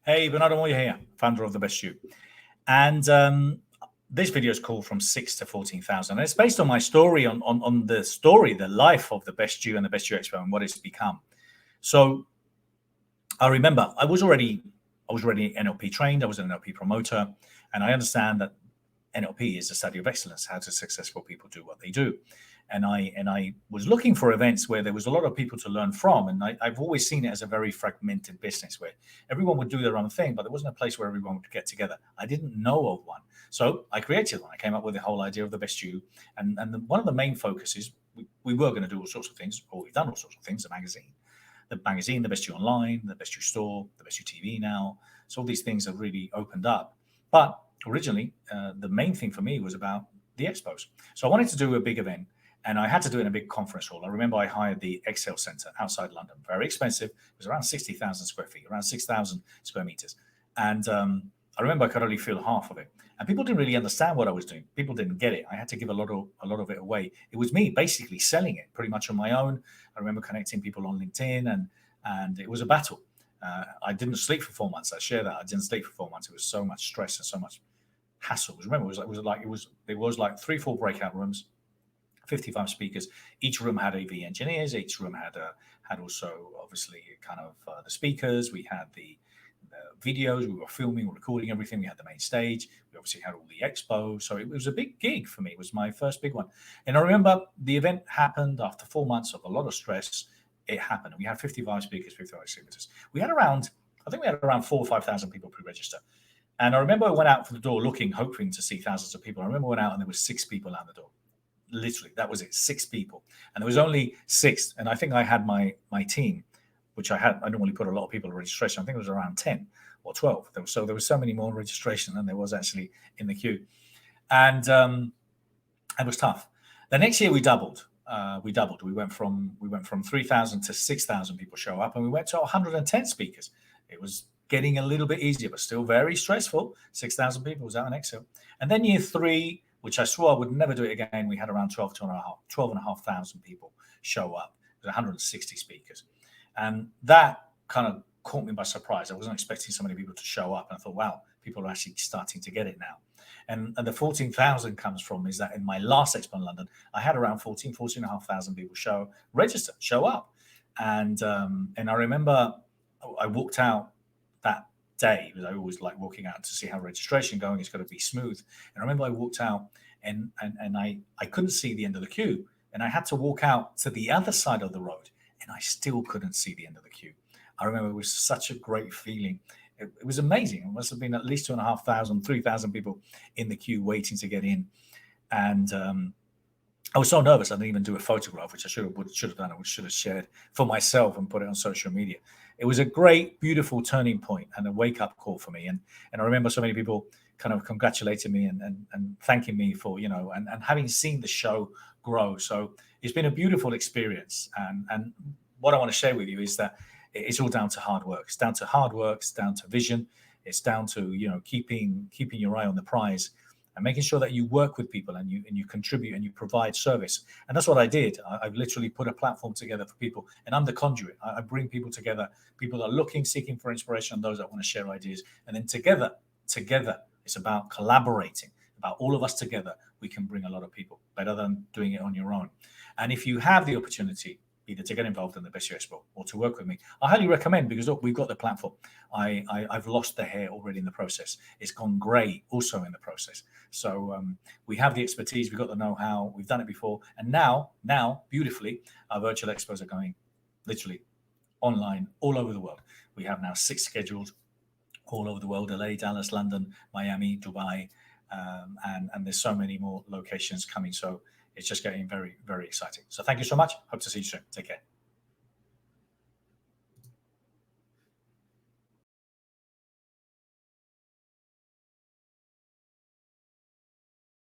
Hey, Bernardo Moya here, founder of The Best You. And this video is called From 6 to 14,000. And it's based on my story, on the story, the life of The Best You and The Best You Expo and what it's become. So I remember I was already NLP trained. I was an NLP promoter. And I understand that NLP is a study of excellence, how do successful people do what they do. And I was looking for events where there was a lot of people to learn from. And I've always seen it as a very fragmented business where everyone would do their own thing, but there wasn't a place where everyone would get together. I didn't know of one. So I created one. I came up with the whole idea of The Best You. And one of the main focuses, we were going to do all sorts of things, or we've done all sorts of things, the magazine, The Best You Online, The Best You Store, The Best You TV now. So all these things have really opened up. But originally, the main thing for me was about the expos. So I wanted to do a big event. And I had to do it in a big conference hall. I remember I hired the Excel Centre outside London, very expensive. It was around 60,000 square feet, around 6,000 square meters. And I remember I could only fill half of it. And people didn't really understand what I was doing. People didn't get it. I had to give a lot of it away. It was me basically selling it pretty much on my own. I remember connecting people on LinkedIn, and it was a battle. I didn't sleep for 4 months. I share that. I didn't sleep for 4 months. It was so much stress and so much hassle. Remember, there was like 3-4 breakout rooms. 55 speakers. Each room had AV engineers. Each room had also obviously kind of the speakers. We had the videos. We were filming, recording everything. We had the main stage. We obviously had all the expos. So it was a big gig for me. It was my first big one. And I remember the event happened after 4 months of a lot of stress. It happened. We had 55 speakers, 55 exhibitors. I think we had around 4,000 or 5,000 people pre-register. And I remember I went out for the door looking, hoping to see thousands of people. I remember I went out and there were 6 people out the door. Literally, that was it, 6 people. And there was only 6. And I think I had my team, which I normally put a lot of people in registration. I think it was around 10 or 12. There was so many more in registration than there was actually in the queue. And it was tough. The next year we doubled. We went from 3,000 to 6,000 people show up, and we went to 110 speakers. It was getting a little bit easier, but still very stressful. 6,000 people was out in Excel. And then year 3, which I swore I would never do it again, we had around 12,500 people show up. It was 160 speakers. And that kind of caught me by surprise. I wasn't expecting so many people to show up. And I thought, wow, people are actually starting to get it now. And the 14,000 comes from is that in my last expo in London, I had around 14,500 people show up. And I remember I walked out that day, because I always like walking out to see how registration going. It's got to be smooth. And I remember I walked out and I couldn't see the end of the queue, and I had to walk out to the other side of the road, and I still couldn't see the end of the queue. I remember it was such a great feeling. It was amazing. It must have been at least 2,500, 3,000 people in the queue waiting to get in. And I was so nervous I didn't even do a photograph, which I should have done. I should have shared for myself and put it on social media. It was a great, beautiful turning point and a wake-up call for me. And I remember so many people kind of congratulating me and thanking me for, and having seen the show grow. So it's been a beautiful experience. And what I want to share with you is that it's all down to hard work. It's down to hard work. It's down to vision. It's down to, keeping your eye on the prize and making sure that you work with people and you contribute and you provide service. And that's what I did. I've literally put a platform together for people, and I'm the conduit. I bring people together. People are seeking for inspiration, and those that want to share ideas. And then together, it's about collaborating. About all of us together, we can bring a lot of people, better than doing it on your own. And if you have the opportunity either to get involved in the Best You Expo or to work with me, I highly recommend, because look, we've got the platform. I've lost the hair already in the process. It's gone grey also in the process. So we have the expertise, we've got the know-how, we've done it before. And now, beautifully, our virtual expos are going literally online all over the world. We have now 6 scheduled all over the world: LA, Dallas, London, Miami, Dubai, and there's so many more locations coming. So it's just getting very, very exciting. So thank you so much. Hope to see you soon. Take care.